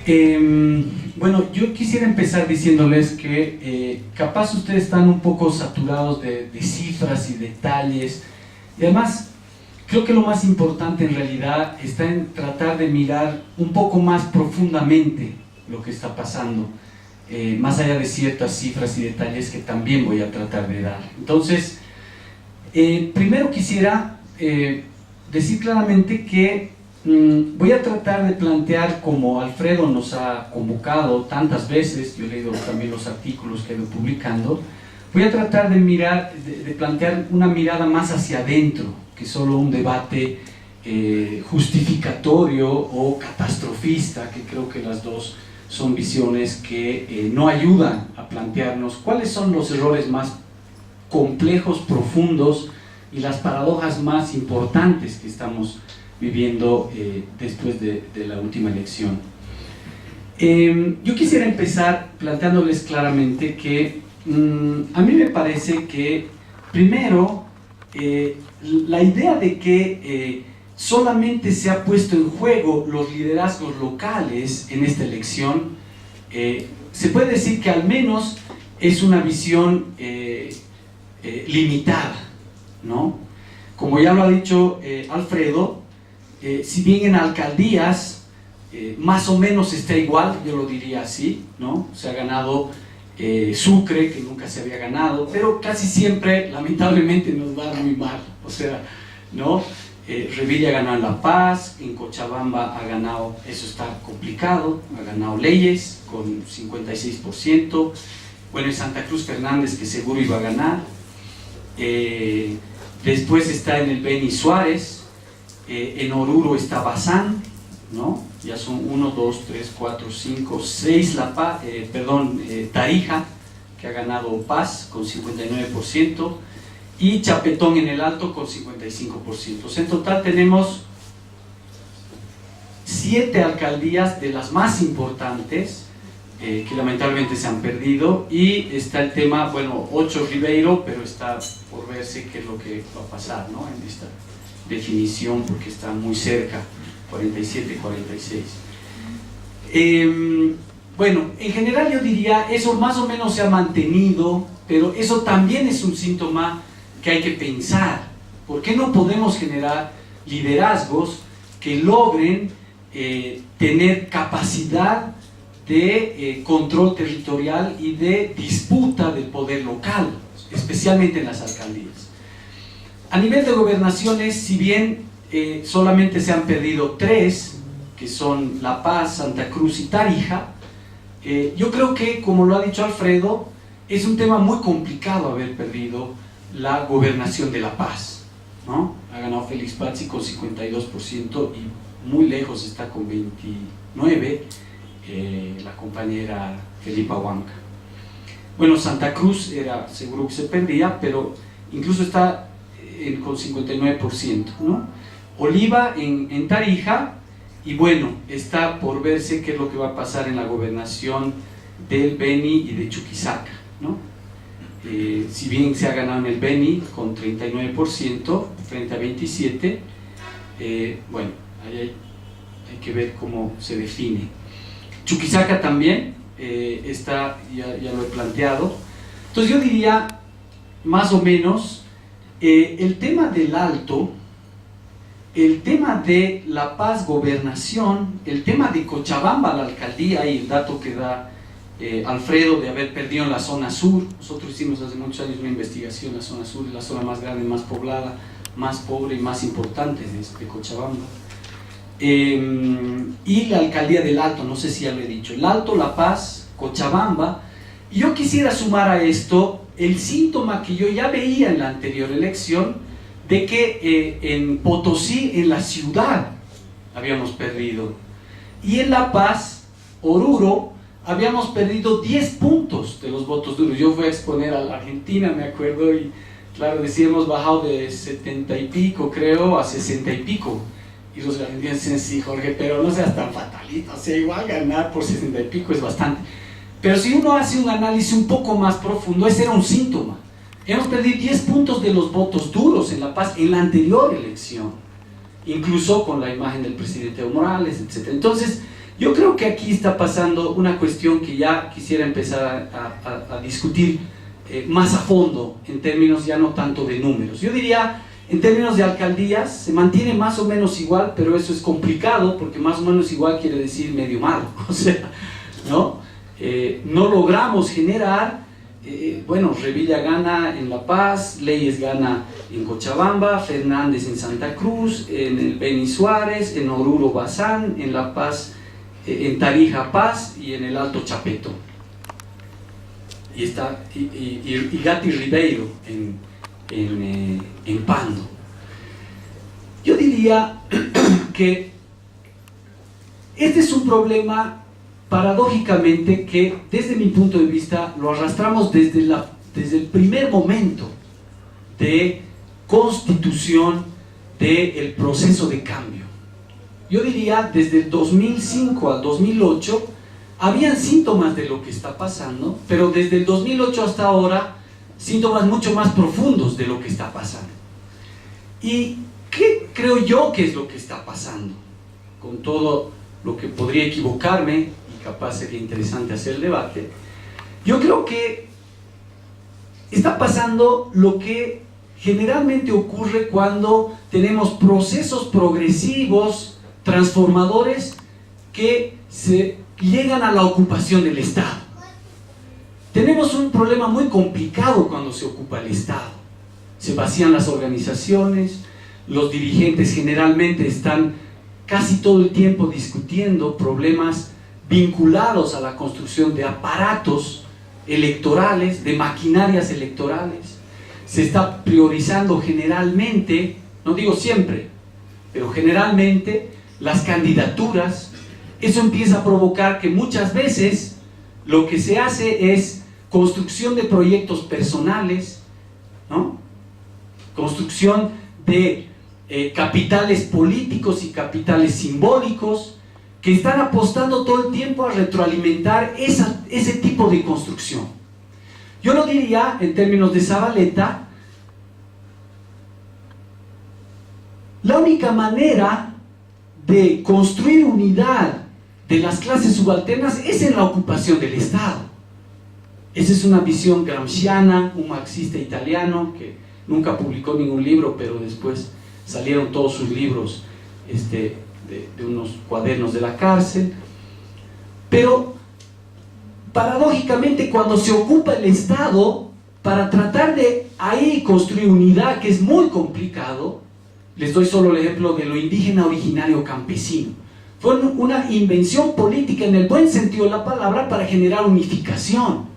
Bueno, yo quisiera empezar diciéndoles que capaz ustedes están un poco saturados de cifras y detalles, y además creo que lo más importante en realidad está en tratar de mirar un poco más profundamente lo que está pasando, más allá de ciertas cifras y detalles que también voy a tratar de dar. Entonces, primero quisiera decir claramente que voy a tratar de plantear, como Alfredo nos ha convocado tantas veces, yo he leído también los artículos que he ido publicando, voy a tratar de mirar, de plantear una mirada más hacia adentro, que solo un debate justificatorio o catastrofista, que creo que las dos son visiones que no ayudan a plantearnos cuáles son los errores más complejos, profundos y las paradojas más importantes que estamos viviendo después de la última elección. Yo quisiera empezar planteándoles claramente que a mí me parece que primero la idea de que solamente se ha puesto en juego los liderazgos locales en esta elección, se puede decir que al menos es una visión limitada, ¿no? Como ya lo ha dicho Alfredo, si bien en alcaldías más o menos está igual, yo lo diría así, ¿no? Se ha ganado Sucre, que nunca se había ganado, pero casi siempre, lamentablemente, nos va muy mal. O sea, ¿no? Revilla ganó en La Paz, en Cochabamba ha ganado, eso está complicado, ha ganado Leyes con 56%, bueno, en Santa Cruz Fernández, que seguro iba a ganar, después está en el Beni Suárez, en Oruro está Bazán, ¿no? Ya son 1, 2, 3, 4, 5, 6 Tarija, que ha ganado Paz con 59%, y Chapetón en el Alto con 55%. O sea, en total tenemos 7 alcaldías de las más importantes que lamentablemente se han perdido, y está el tema, bueno, 8 Ribeiro, pero está por verse qué es lo que va a pasar, ¿no? En esta definición, porque está muy cerca, 47-46. Bueno, en general yo diría, eso más o menos se ha mantenido, pero eso también es un síntoma que hay que pensar. ¿Por qué no podemos generar liderazgos que logren tener capacidad de control territorial y de disputa del poder local, especialmente en las alcaldías? A nivel de gobernaciones, si bien solamente se han perdido 3, que son La Paz, Santa Cruz y Tarija, yo creo que, como lo ha dicho Alfredo, es un tema muy complicado haber perdido la gobernación de La Paz, ¿no? Ha ganado Félix Pazzi con 52% y muy lejos está con 29% la compañera Felipa Huanca. Bueno, Santa Cruz era seguro que se perdía, pero incluso está con 59%, ¿no? Oliva en Tarija, y bueno, está por verse qué es lo que va a pasar en la gobernación del Beni y de Chuquisaca, ¿no? Si bien se ha ganado en el Beni con 39% frente a 27%, bueno, ahí hay que ver cómo se define. Chuquisaca también está, ya lo he planteado. Entonces yo diría, más o menos, el tema del Alto, el tema de La Paz gobernación, el tema de Cochabamba la alcaldía, y el dato que da Alfredo de haber perdido en la zona sur. Nosotros hicimos hace muchos años una investigación en la zona sur, la zona más grande, más poblada, más pobre y más importante de Cochabamba. Y la alcaldía del Alto, no sé si ya lo he dicho, el Alto, La Paz, Cochabamba. Y yo quisiera sumar a esto el síntoma que yo ya veía en la anterior elección, de que en Potosí, en la ciudad, habíamos perdido, y en La Paz, Oruro, habíamos perdido 10 puntos de los votos duros. Yo fui a exponer a la Argentina, me acuerdo, y claro, decía, hemos bajado de 70 y pico, creo, a 60 y pico, y los argentinos dicen, sí, Jorge, pero no seas tan fatalista, o sea, igual ganar por 60 y pico es bastante. Pero si uno hace un análisis un poco más profundo, ese era un síntoma. Hemos perdido 10 puntos de los votos duros en La Paz en la anterior elección. incluso con la imagen del presidente Evo Morales, etc. Entonces, yo creo que aquí está pasando una cuestión que ya quisiera empezar a discutir más a fondo, en términos ya no tanto de números. Yo diría, en términos de alcaldías, se mantiene más o menos igual, pero eso es complicado, porque más o menos igual quiere decir medio malo, o sea, ¿no? No logramos generar, bueno, Revilla gana en La Paz, Leyes gana en Cochabamba, Fernández en Santa Cruz, en el Beni Suárez, en Oruro Bazán, en La Paz, en Tarija Paz y en el Alto Chapeto. Y está y Gatti Ribeiro en Pando. Yo diría que este es un problema paradójicamente que desde mi punto de vista lo arrastramos desde el primer momento de constitución del proceso de cambio. Yo diría desde el 2005 al 2008 habían síntomas de lo que está pasando, pero desde el 2008 hasta ahora síntomas mucho más profundos de lo que está pasando. ¿Y qué creo yo que es lo que está pasando? Con todo lo que podría equivocarme, y capaz sería interesante hacer el debate, yo creo que está pasando lo que generalmente ocurre cuando tenemos procesos progresivos, transformadores, que se llegan a la ocupación del Estado. Tenemos un problema muy complicado cuando se ocupa el Estado. Se vacían las organizaciones, los dirigentes generalmente están casi todo el tiempo discutiendo problemas vinculados a la construcción de aparatos electorales, de maquinarias electorales. Se está priorizando generalmente, no digo siempre, pero generalmente las candidaturas. Eso empieza a provocar que muchas veces lo que se hace es construcción de proyectos personales, ¿no? Construcción de capitales políticos y capitales simbólicos que están apostando todo el tiempo a retroalimentar ese tipo de construcción. Yo lo diría en términos de Zavaleta, la única manera de construir unidad de las clases subalternas es en la ocupación del Estado. Esa es una visión gramsciana, un marxista italiano que nunca publicó ningún libro, pero después salieron todos sus libros de unos cuadernos de la cárcel. Pero paradójicamente, cuando se ocupa el Estado para tratar de ahí construir unidad, que es muy complicado, les doy solo el ejemplo de lo indígena originario campesino. Fue una invención política en el buen sentido de la palabra para generar unificación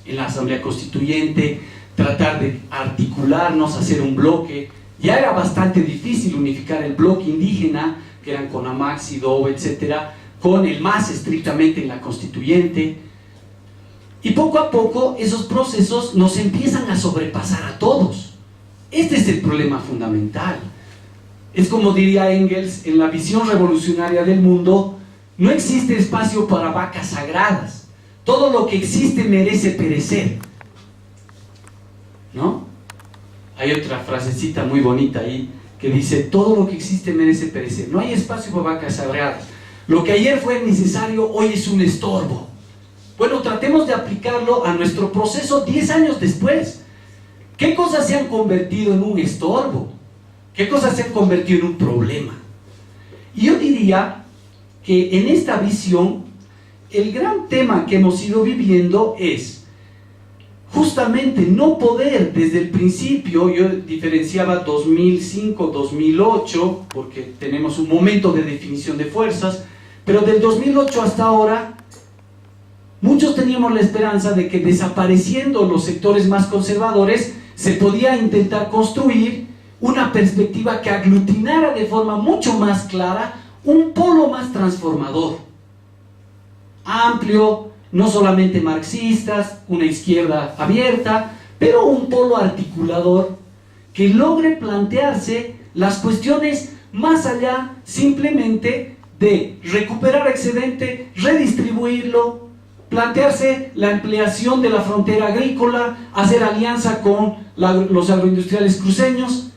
en la Asamblea Constituyente, tratar de articularnos, hacer un bloque. Ya era bastante difícil unificar el bloque indígena, que eran Conamax, Idobo, etcétera, con el MAS estrictamente en la Constituyente. Y poco a poco esos procesos nos empiezan a sobrepasar a todos. Este es el problema fundamental. Es como diría Engels, en la visión revolucionaria del mundo, no existe espacio para vacas sagradas. Todo lo que existe merece perecer, ¿no? Hay otra frasecita muy bonita ahí que dice: todo lo que existe merece perecer. No hay espacio para vacas sagradas. Lo que ayer fue necesario, hoy es un estorbo. Bueno, tratemos de aplicarlo a nuestro proceso 10 años después. ¿Qué cosas se han convertido en un estorbo? ¿Qué cosas se han convertido en un problema? Y yo diría que en esta visión, el gran tema que hemos ido viviendo es justamente no poder desde el principio. Yo diferenciaba 2005-2008 porque tenemos un momento de definición de fuerzas, pero del 2008 hasta ahora muchos teníamos la esperanza de que desapareciendo los sectores más conservadores se podía intentar construir una perspectiva que aglutinara de forma mucho más clara un polo más transformador, amplio, no solamente marxistas, una izquierda abierta, pero un polo articulador que logre plantearse las cuestiones más allá simplemente de recuperar excedente, redistribuirlo, plantearse la ampliación de la frontera agrícola, hacer alianza con los agroindustriales cruceños.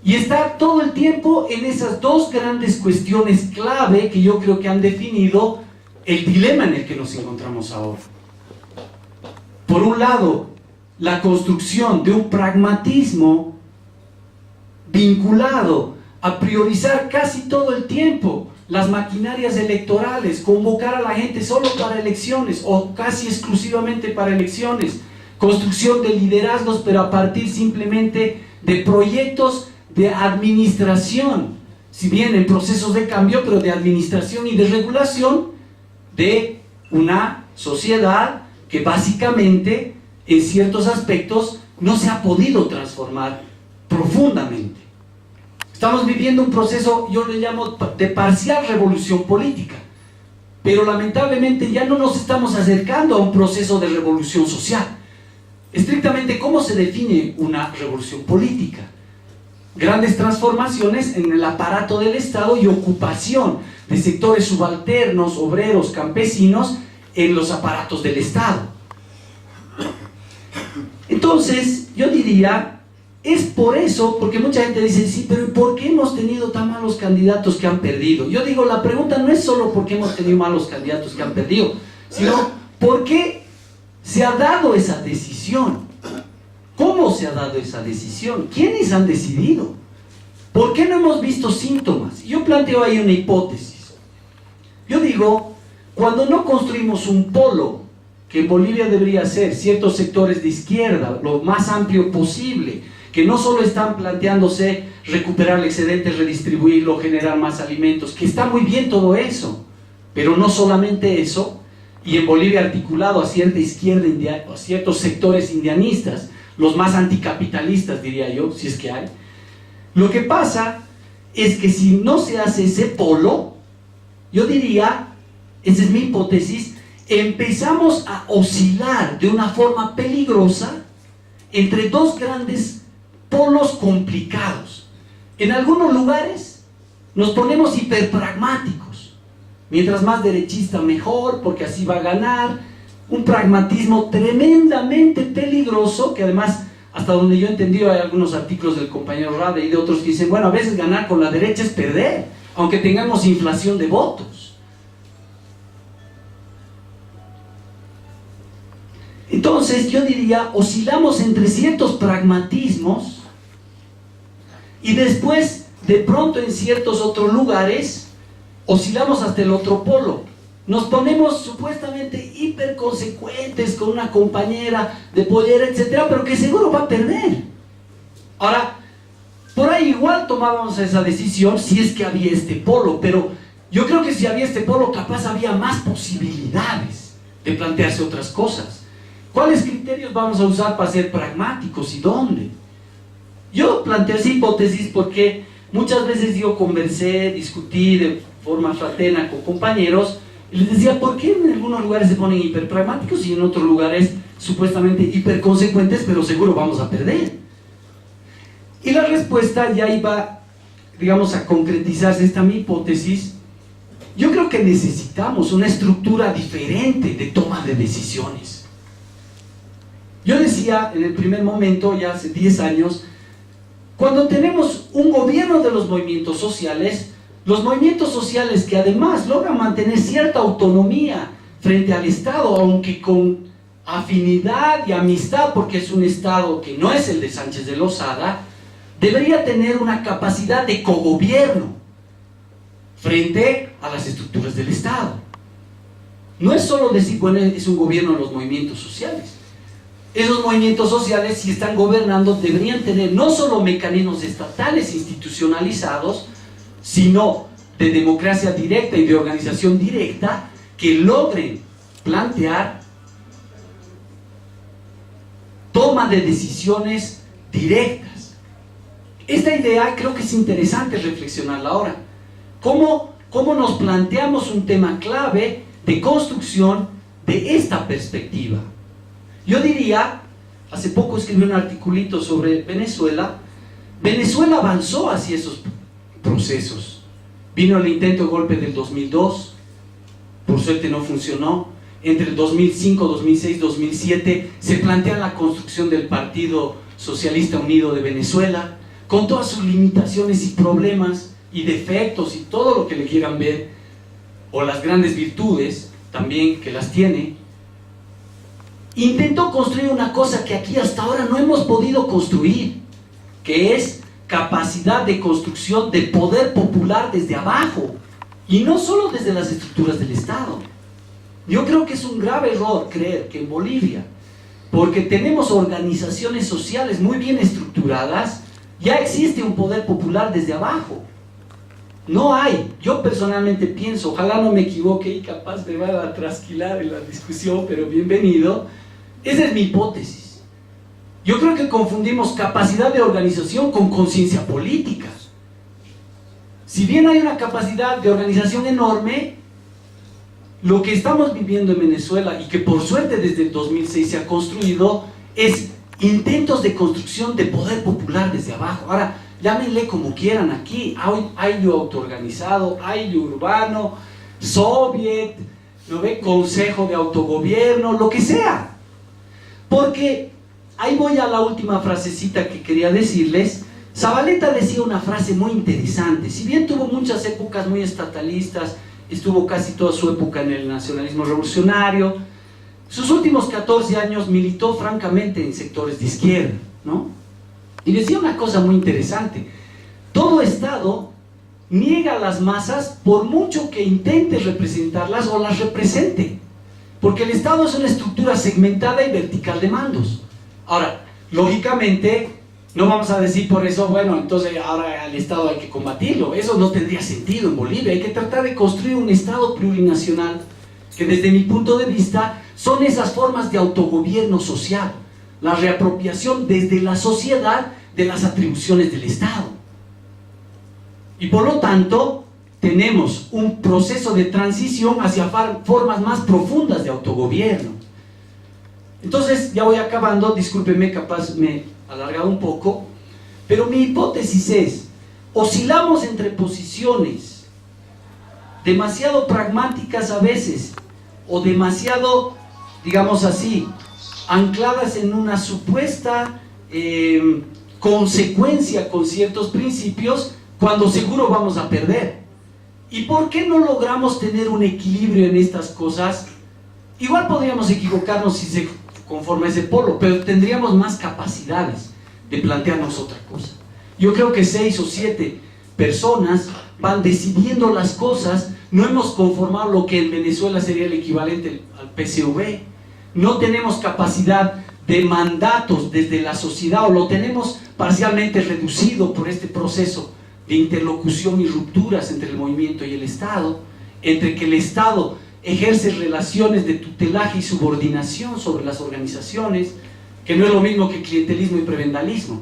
Y está todo el tiempo en esas dos grandes cuestiones clave que yo creo que han definido el dilema en el que nos encontramos ahora. Por un lado, la construcción de un pragmatismo vinculado a priorizar casi todo el tiempo las maquinarias electorales, convocar a la gente solo para elecciones o casi exclusivamente para elecciones, construcción de liderazgos, pero a partir simplemente de proyectos de administración, si bien en procesos de cambio, pero de administración y de regulación de una sociedad que básicamente en ciertos aspectos no se ha podido transformar profundamente. Estamos viviendo un proceso, yo le llamo de parcial revolución política, pero lamentablemente ya no nos estamos acercando a un proceso de revolución social. Estrictamente, ¿cómo se define una revolución política? Grandes transformaciones en el aparato del Estado y ocupación de sectores subalternos, obreros, campesinos en los aparatos del Estado. Entonces, yo diría, es por eso, porque mucha gente dice, sí, pero ¿por qué hemos tenido tan malos candidatos que han perdido? Yo digo, la pregunta no es solo por qué hemos tenido malos candidatos que han perdido, sino ¿por qué se ha dado esa decisión? ¿Cómo se ha dado esa decisión? ¿Quiénes han decidido? ¿Por qué no hemos visto síntomas? Yo planteo ahí una hipótesis. Yo digo, cuando no construimos un polo, que en Bolivia debería ser ciertos sectores de izquierda, lo más amplio posible, que no solo están planteándose recuperar el excedente, redistribuirlo, generar más alimentos, que está muy bien todo eso, pero no solamente eso, y en Bolivia articulado a cierta izquierda, a ciertos sectores indianistas, los más anticapitalistas diría yo, si es que hay. Lo que pasa es que si no se hace ese polo, yo diría, esa es mi hipótesis, empezamos a oscilar de una forma peligrosa entre dos grandes polos complicados. En algunos lugares nos ponemos hiperpragmáticos, mientras más derechista mejor, porque así va a ganar, un pragmatismo tremendamente peligroso, que además, hasta donde yo he entendido, hay algunos artículos del compañero Rade y de otros que dicen, bueno, a veces ganar con la derecha es perder, aunque tengamos inflación de votos. Entonces, yo diría, oscilamos entre ciertos pragmatismos y después, de pronto, en ciertos otros lugares, oscilamos hasta el otro polo. Nos ponemos supuestamente hiperconsecuentes con una compañera de pollera, etcétera, pero que seguro va a perder. Ahora, por ahí igual tomábamos esa decisión si es que había este polo, pero yo creo que si había este polo, capaz había más posibilidades de plantearse otras cosas. ¿Cuáles criterios vamos a usar para ser pragmáticos y dónde? Yo planteo esa hipótesis porque muchas veces yo conversé, discutí de forma fraterna con compañeros y les decía, ¿por qué en algunos lugares se ponen hiperpragmáticos y en otros lugares supuestamente hiperconsecuentes, pero seguro vamos a perder? Y la respuesta ya iba, digamos, a concretizarse esta mi hipótesis. Yo creo que necesitamos una estructura diferente de toma de decisiones. Yo decía en el primer momento, ya hace 10 años, cuando tenemos un gobierno de los movimientos sociales que además logran mantener cierta autonomía frente al Estado, aunque con afinidad y amistad, porque es un Estado que no es el de Sánchez de Lozada, debería tener una capacidad de cogobierno frente a las estructuras del Estado. No es solo decir, bueno, es un gobierno de los movimientos sociales. Esos movimientos sociales, si están gobernando, deberían tener no solo mecanismos estatales institucionalizados, sino de democracia directa y de organización directa que logren plantear toma de decisiones directas. Esta idea creo que es interesante reflexionarla ahora. ¿Cómo nos planteamos un tema clave de construcción de esta perspectiva? Yo diría, hace poco escribí un articulito sobre Venezuela. Venezuela avanzó hacia esos procesos. Vino el intento de golpe del 2002, por suerte no funcionó. Entre el 2005, 2006, 2007 se plantea la construcción del Partido Socialista Unido de Venezuela. con todas sus limitaciones y problemas y defectos y todo lo que le quieran ver, o las grandes virtudes también que las tiene, intentó construir una cosa que aquí hasta ahora no hemos podido construir, que es capacidad de construcción de poder popular desde abajo, y no solo desde las estructuras del Estado. Yo creo que es un grave error creer que en Bolivia, porque tenemos organizaciones sociales muy bien estructuradas, ya existe un poder popular desde abajo. No hay. Yo personalmente pienso, ojalá no me equivoque y capaz me va a trasquilar en la discusión, pero bienvenido. Esa es mi hipótesis. Yo creo que confundimos capacidad de organización con conciencia política. Si bien hay una capacidad de organización enorme, lo que estamos viviendo en Venezuela, y que por suerte desde el 2006 se ha construido, es intentos de construcción de poder popular desde abajo. Ahora, llámenle como quieran aquí, hay yo autoorganizado, hay yo urbano, soviet, ¿no ve? Consejo de autogobierno, lo que sea. Porque, ahí voy a la última frasecita que quería decirles. Zabaleta decía una frase muy interesante, si bien tuvo muchas épocas muy estatalistas, estuvo casi toda su época en el nacionalismo revolucionario, sus últimos 14 años militó francamente en sectores de izquierda, ¿no? Y decía una cosa muy interesante: todo Estado niega a las masas por mucho que intente representarlas o las represente, porque el Estado es una estructura segmentada y vertical de mandos. Ahora, lógicamente, no vamos a decir por eso, bueno, entonces ahora al Estado hay que combatirlo. Eso no tendría sentido en Bolivia. Hay que tratar de construir un Estado plurinacional, que desde mi punto de vista son esas formas de autogobierno social, la reapropiación desde la sociedad de las atribuciones del Estado. Y por lo tanto, tenemos un proceso de transición hacia formas más profundas de autogobierno. Entonces, ya voy acabando, discúlpeme, capaz me he alargado un poco, pero mi hipótesis es: oscilamos entre posiciones demasiado pragmáticas a veces, o demasiado, digamos así, ancladas en una supuesta consecuencia con ciertos principios, cuando seguro vamos a perder. ¿Y por qué no logramos tener un equilibrio en estas cosas? Igual podríamos equivocarnos si se conforma ese polo, pero tendríamos más capacidades de plantearnos otra cosa. Yo creo que 6 o 7 personas van decidiendo las cosas. No hemos conformado lo que en Venezuela sería el equivalente al PCV. No tenemos capacidad de mandatos desde la sociedad, o lo tenemos parcialmente reducido por este proceso de interlocución y rupturas entre el movimiento y el Estado, entre que el Estado ejerce relaciones de tutelaje y subordinación sobre las organizaciones, que no es lo mismo que clientelismo y prebendalismo,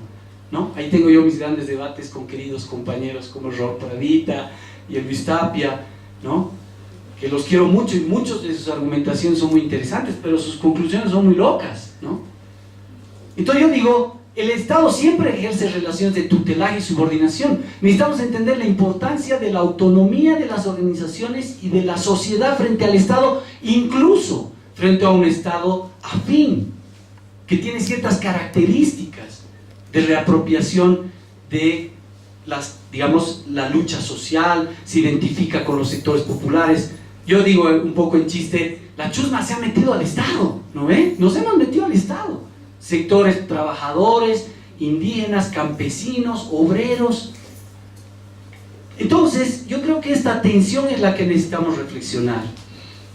¿no? Ahí tengo yo mis grandes debates con queridos compañeros como Raúl Pradita y el Luis Tapia, ¿no? Que los quiero mucho, y muchos de sus argumentaciones son muy interesantes, pero sus conclusiones son muy locas, ¿no? Entonces yo digo, el Estado siempre ejerce relaciones de tutelaje y subordinación. Necesitamos entender la importancia de la autonomía de las organizaciones y de la sociedad frente al Estado, incluso frente a un Estado afín, que tiene ciertas características de reapropiación de las, digamos, la lucha social, se identifica con los sectores populares. Yo digo un poco en chiste, la chusma se ha metido al Estado, ¿no ve? Nos hemos metido al Estado. Sectores trabajadores, indígenas, campesinos, obreros. Entonces, yo creo que esta tensión es la que necesitamos reflexionar.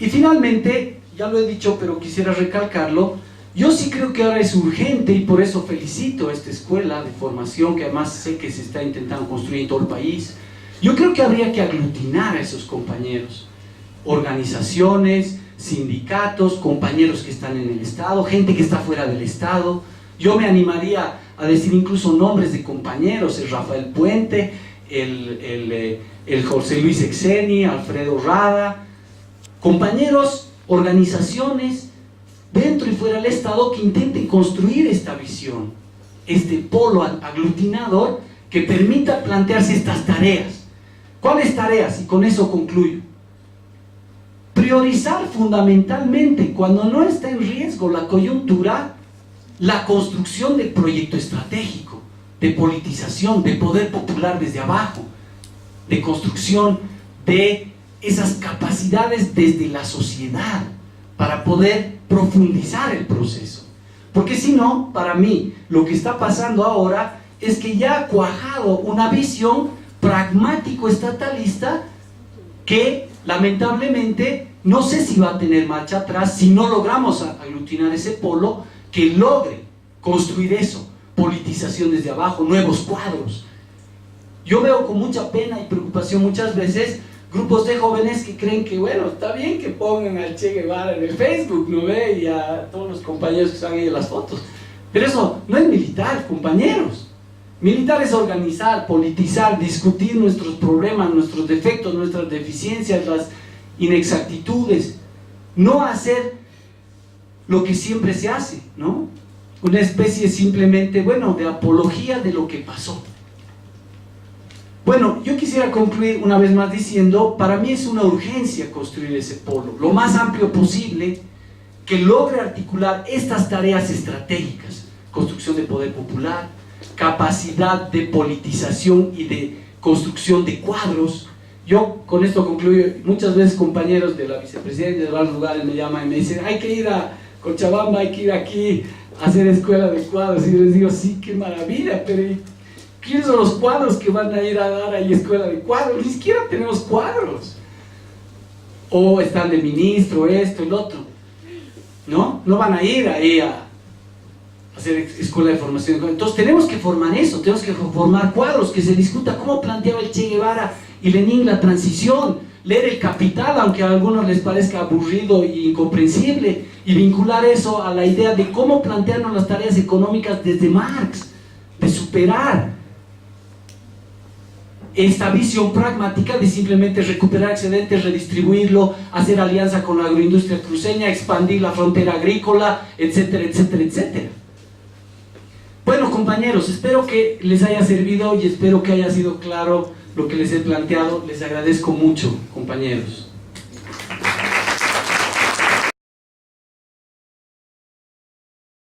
Y finalmente, ya lo he dicho, pero quisiera recalcarlo, yo sí creo que ahora es urgente, y por eso felicito a esta escuela de formación, que además sé que se está intentando construir en todo el país. Yo creo que habría que aglutinar a esos compañeros, organizaciones, sindicatos, compañeros que están en el Estado, gente que está fuera del Estado. Yo me animaría a decir incluso nombres de compañeros: el Rafael Puente, el José Luis Exeni, Alfredo Rada, compañeros, organizaciones dentro y fuera del Estado que intenten construir esta visión, este polo aglutinador que permita plantearse estas tareas. ¿Cuáles tareas? Y con eso concluyo. Priorizar fundamentalmente, cuando no está en riesgo la coyuntura, la construcción del proyecto estratégico, de politización, de poder popular desde abajo, de construcción de esas capacidades desde la sociedad para poder profundizar el proceso. Porque si no, para mí, lo que está pasando ahora es que ya ha cuajado una visión pragmático-estatalista que lamentablemente no sé si va a tener marcha atrás si no logramos aglutinar ese polo que logre construir eso, politización desde abajo, nuevos cuadros. Yo veo con mucha pena y preocupación muchas veces grupos de jóvenes que creen que, bueno, está bien que pongan al Che Guevara en el Facebook, ¿no ve? Y a todos los compañeros que están ahí en las fotos. Pero eso no es militar, compañeros. Militar es organizar, politizar, discutir nuestros problemas, nuestros defectos, nuestras deficiencias, las inexactitudes. No hacer lo que siempre se hace, ¿no? Una especie simplemente, bueno, de apología de lo que pasó. Bueno, yo quisiera concluir una vez más diciendo, para mí es una urgencia construir ese polo, lo más amplio posible, que logre articular estas tareas estratégicas, construcción de poder popular, capacidad de politización y de construcción de cuadros. Yo con esto concluyo. Muchas veces compañeros de la vicepresidenta de varios lugares me llaman y me dicen, hay que ir a Cochabamba, hay que ir aquí a hacer escuela de cuadros, y yo les digo, sí, qué maravilla, pero ¿quiénes son los cuadros que van a ir a dar ahí escuela de cuadros? Ni siquiera tenemos cuadros. O están de ministro, esto, el otro. ¿No? No van a ir ahí a hacer escuela de formación. Entonces tenemos que formar eso, tenemos que formar cuadros, que se discuta cómo planteaba el Che Guevara y Lenin la transición, leer El Capital, aunque a algunos les parezca aburrido e incomprensible, y vincular eso a la idea de cómo plantearnos las tareas económicas desde Marx, de superar esta visión pragmática de simplemente recuperar excedentes, redistribuirlo, hacer alianza con la agroindustria cruceña, expandir la frontera agrícola, etcétera, etcétera, etcétera. Bueno, compañeros, espero que les haya servido y espero que haya sido claro lo que les he planteado. Les agradezco mucho, compañeros.